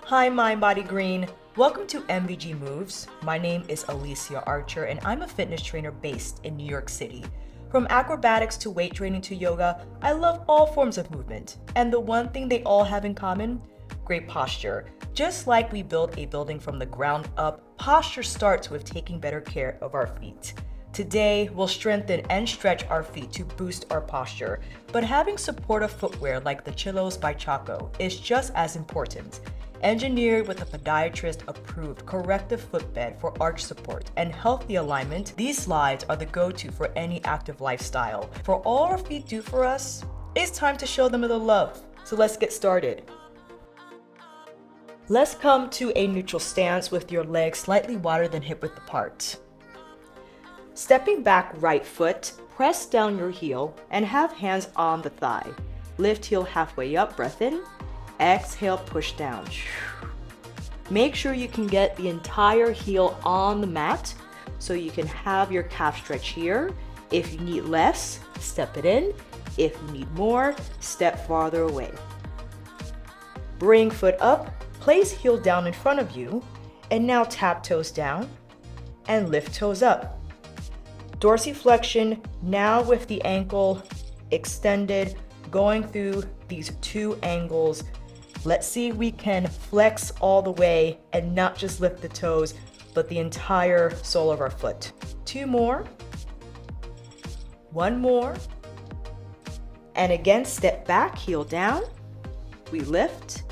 Hi, mindbodygreen. Welcome to MBG Moves. My name is Alicia Archer, and I'm a fitness trainer based in New York City. From acrobatics to weight training to yoga, I love all forms of movement. And the one thing they all have in common? Great posture. Just like we build a building from the ground up, posture starts with taking better care of our feet. Today, we'll strengthen and stretch our feet to boost our posture, but having supportive footwear like the Chillos by Chaco is just as important. Engineered with a podiatrist-approved corrective footbed for arch support and healthy alignment, these slides are the go-to for any active lifestyle. For all our feet do for us, it's time to show them the love. So let's get started. Let's come to a neutral stance with your legs slightly wider than hip-width apart. Stepping back right foot, press down your heel and have hands on the thigh. Lift heel halfway up, breath in. Exhale, push down. Make sure you can get the entire heel on the mat so you can have your calf stretch here. If you need less, step it in. If you need more, step farther away. Bring foot up, place heel down in front of you, and now tap toes down and lift toes up. Dorsiflexion, now with the ankle extended, going through these two angles. Let's see if we can flex all the way and not just lift the toes, but the entire sole of our foot. Two more. One more. And again, step back, heel down. We lift,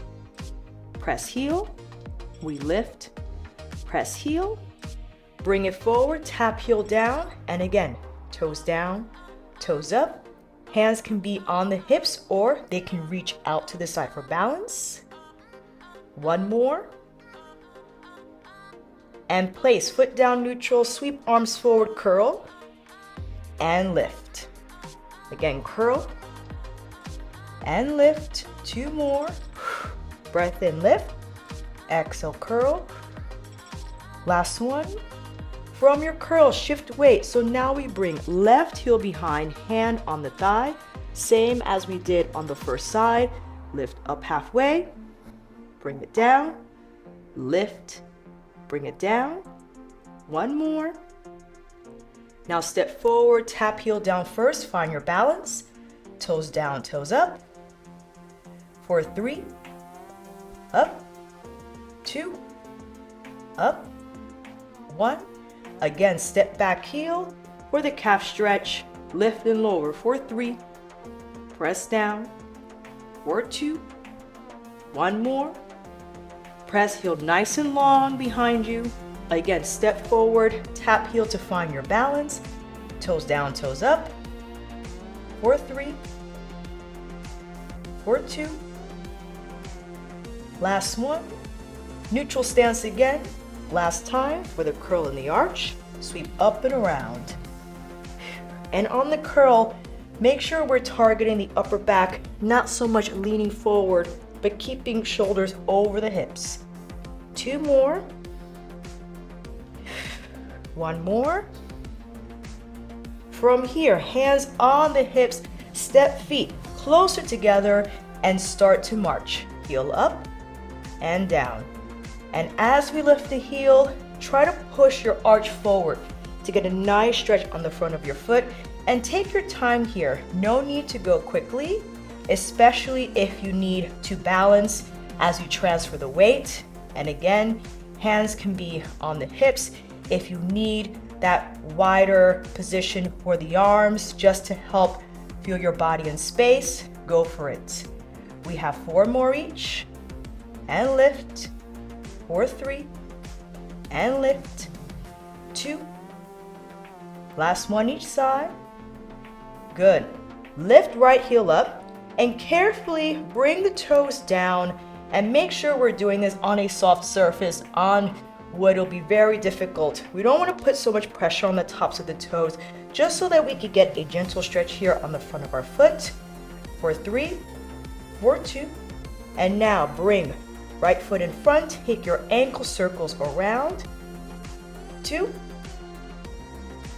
press heel. We lift, press heel. Bring it forward, tap heel down. And again, toes down, toes up. Hands can be on the hips or they can reach out to the side for balance. One more. And place foot down neutral, sweep arms forward, curl, and lift. Again, curl and lift. Two more. Breath in, lift. Exhale, curl. Last one. From your curl, shift weight. So now we bring left heel behind, hand on the thigh, same as we did on the first side. Lift up halfway, bring it down, lift, bring it down. One more. Now step forward, tap heel down first, find your balance. Toes down, toes up. For 3, up, 2, up, 1. Again, step back heel for the calf stretch, lift and lower for 3, press down, for 2, one more, press heel nice and long behind you. Again, step forward, tap heel to find your balance, toes down, toes up, for 3, for 2, last one, neutral stance again. Last time for the curl and the arch, sweep up and around. And on the curl, make sure we're targeting the upper back, not so much leaning forward, but keeping shoulders over the hips. 2 more. One more. From here, hands on the hips, step feet closer together and start to march. Heel up and down. And as we lift the heel, try to push your arch forward to get a nice stretch on the front of your foot. And take your time here. No need to go quickly, especially if you need to balance as you transfer the weight. And again, hands can be on the hips. If you need that wider position for the arms just to help feel your body in space, go for it. We have 4 more each. And lift. For 3, and lift, 2, last one each side. Good. Lift right heel up and carefully bring the toes down and make sure we're doing this on a soft surface. On wood, it'll be very difficult. We don't want to put so much pressure on the tops of the toes, just so that we could get a gentle stretch here on the front of our foot. For 3, for 2, and now bring right foot in front, take your ankle circles around. 2,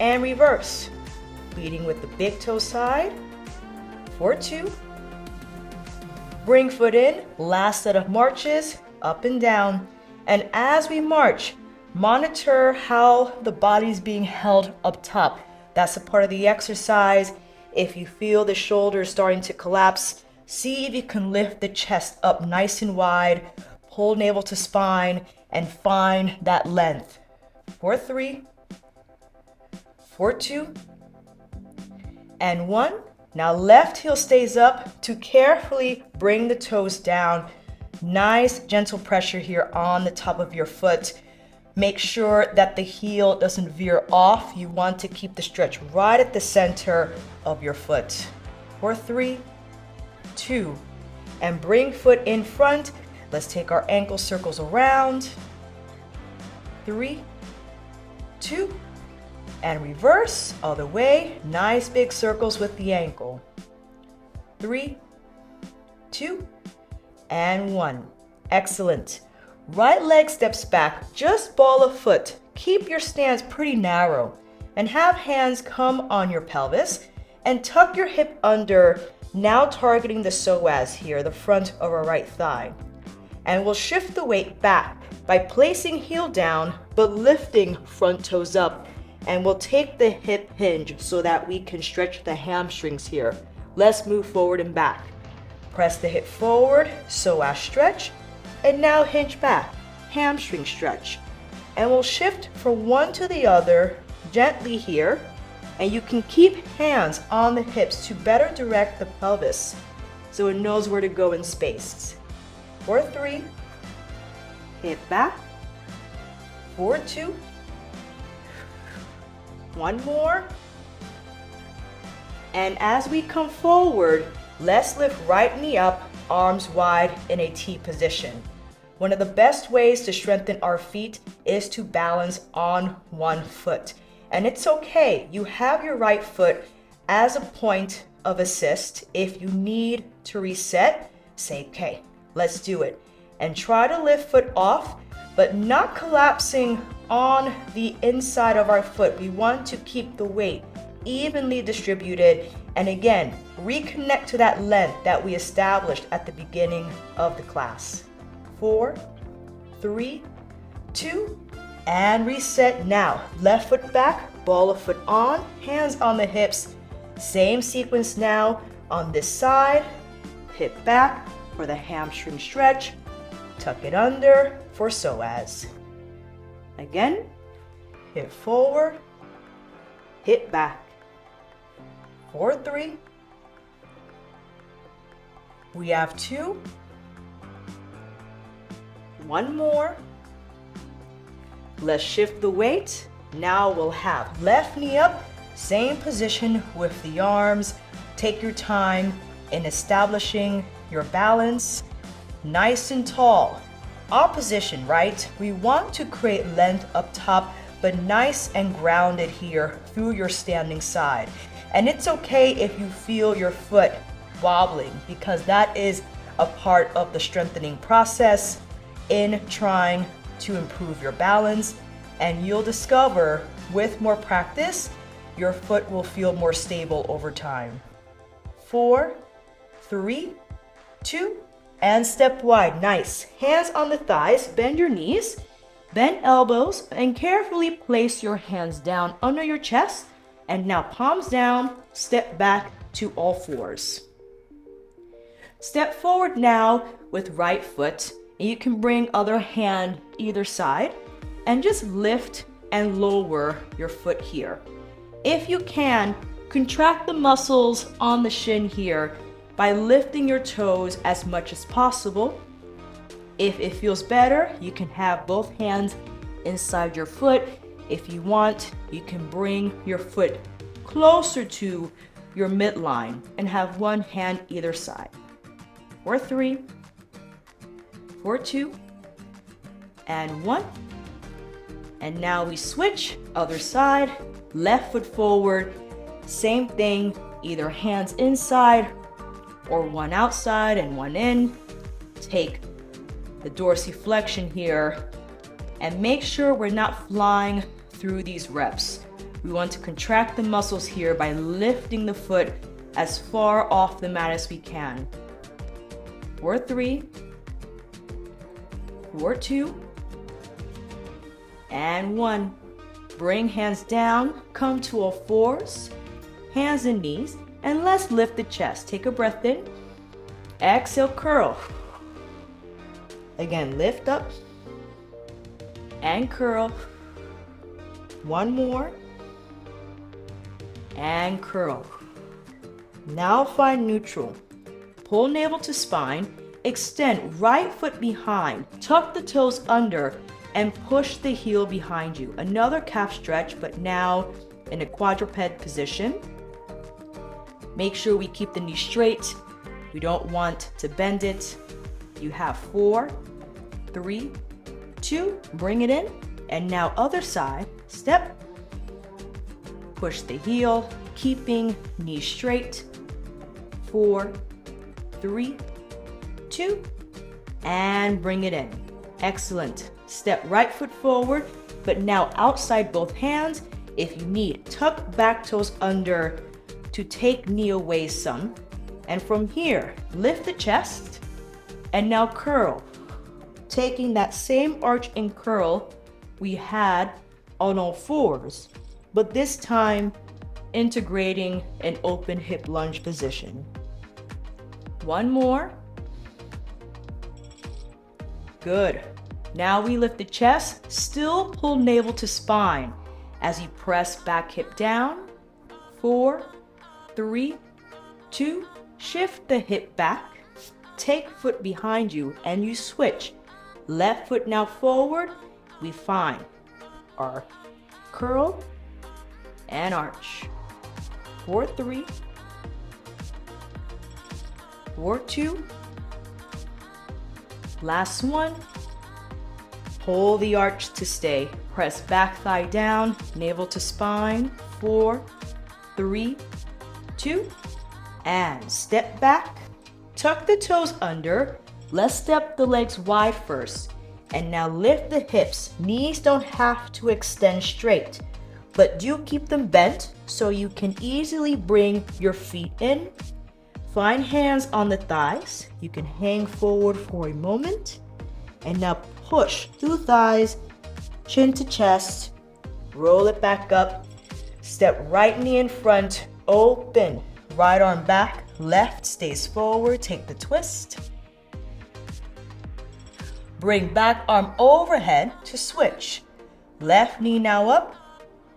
and reverse. Leading with the big toe side. For 2. Bring foot in, last set of marches. up and down. And as we march, monitor how the body's being held up top. That's a part of the exercise. If you feel the shoulders starting to collapse, see if you can lift the chest up nice and wide, pull navel to spine, and find that length. 4, 3, 4, 2, and 1. Now left heel stays up to carefully bring the toes down. Nice gentle pressure here on the top of your foot. Make sure that the heel doesn't veer off. You want to keep the stretch right at the center of your foot. 4, 3, 2, and bring foot in front. Let's take our ankle circles around. 3, 2, and reverse other way. Nice big circles with the ankle. 3, 2, and 1. Excellent. Right leg steps back, just ball a foot. Keep your stance pretty narrow and have hands come on your pelvis and tuck your hip under, now targeting the psoas here, the front of our right thigh. And we'll shift the weight back by placing heel down but lifting front toes up. And we'll take the hip hinge so that we can stretch the hamstrings here. Let's move forward and back. Press the hip forward, psoas stretch, and now hinge back, hamstring stretch. And we'll shift from one to the other gently here, and you can keep hands on the hips to better direct the pelvis so it knows where to go in space. 4, 3, hip back, 4, 2, 1 more. And as we come forward, let's lift right knee up, arms wide in a T position. One of the best ways to strengthen our feet is to balance on one foot. And it's okay, you have your right foot as a point of assist. If you need to reset, say, okay, let's do it. And try to lift foot off, but not collapsing on the inside of our foot. We want to keep the weight evenly distributed. And again, reconnect to that length that we established at the beginning of the class. 4, 3, 2, and reset now. Left foot back, ball of foot on, hands on the hips. Same sequence now on this side. Hip back for the hamstring stretch. Tuck it under for psoas. Again, hip forward, hip back. 4, 3. We have 2. 1 more. Let's shift the weight. Now we'll have left knee up, same position with the arms. Take your time in establishing your balance. Nice and tall. Opposition, right? We want to create length up top, but nice and grounded here through your standing side. And it's okay if you feel your foot wobbling, because that is a part of the strengthening process in trying to improve your balance. And you'll discover with more practice, your foot will feel more stable over time. 4, 3, 2, and step wide. Nice. Hands on the thighs, bend your knees, bend elbows, and carefully place your hands down under your chest. And now palms down, step back to all fours. Step forward now with right foot, and you can bring other hand either side and just lift and lower your foot here. If you can, contract the muscles on the shin here by lifting your toes as much as possible. If it feels better, you can have both hands inside your foot. If you want, you can bring your foot closer to your midline and have one hand either side. 4, 3, 4, 2, and 1. And now we switch, other side, left foot forward. Same thing, either hands inside or one outside and one in. Take the dorsiflexion here and make sure we're not flying through these reps. We want to contract the muscles here by lifting the foot as far off the mat as we can. 4, 3, for 2, and 1. Bring hands down, come to all fours, hands and knees, and let's lift the chest. Take a breath in, exhale, curl. Again, lift up and curl. One more, and curl. Now find neutral. Pull navel to spine, extend right foot behind, tuck the toes under, and push the heel behind you. Another calf stretch, but now in a quadruped position. Make sure we keep the knee straight. We don't want to bend it. You have 4, 3, 2, bring it in. And now other side, step, push the heel, keeping knee straight. 4, 3, 2, and bring it in. Excellent. Step right foot forward, but now outside both hands. If you need, tuck back toes under to take knee away some. And from here, lift the chest and now curl. Taking that same arch and curl we had on all fours, but this time integrating an open hip lunge position. One more. Good. Now we lift the chest, still pull navel to spine as you press back hip down. 4, 3, 2, shift the hip back, take foot behind you, and you switch. Left foot now forward, we find our curl and arch. 4, 3, 4, 2, last one. Pull the arch to stay. Press back thigh down, navel to spine. 4, 3, 2, and step back. Tuck the toes under. Let's step the legs wide first. And now lift the hips. Knees don't have to extend straight, but do keep them bent so you can easily bring your feet in. Find hands on the thighs. You can hang forward for a moment. And now push through thighs, chin to chest, roll it back up, step right knee in front, open, right arm back, left stays forward, take the twist. Bring back arm overhead to switch. Left knee now up,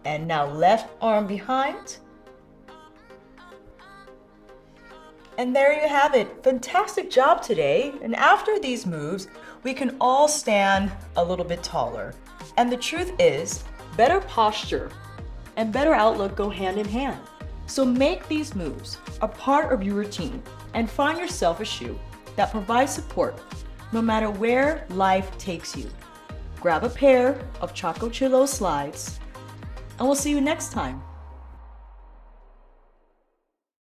and now left arm behind. And there you have it. Fantastic job today. And after these moves, we can all stand a little bit taller. And the truth is, better posture and better outlook go hand in hand. So make these moves a part of your routine and find yourself a shoe that provides support no matter where life takes you. Grab a pair of Choco Chillo slides, and we'll see you next time.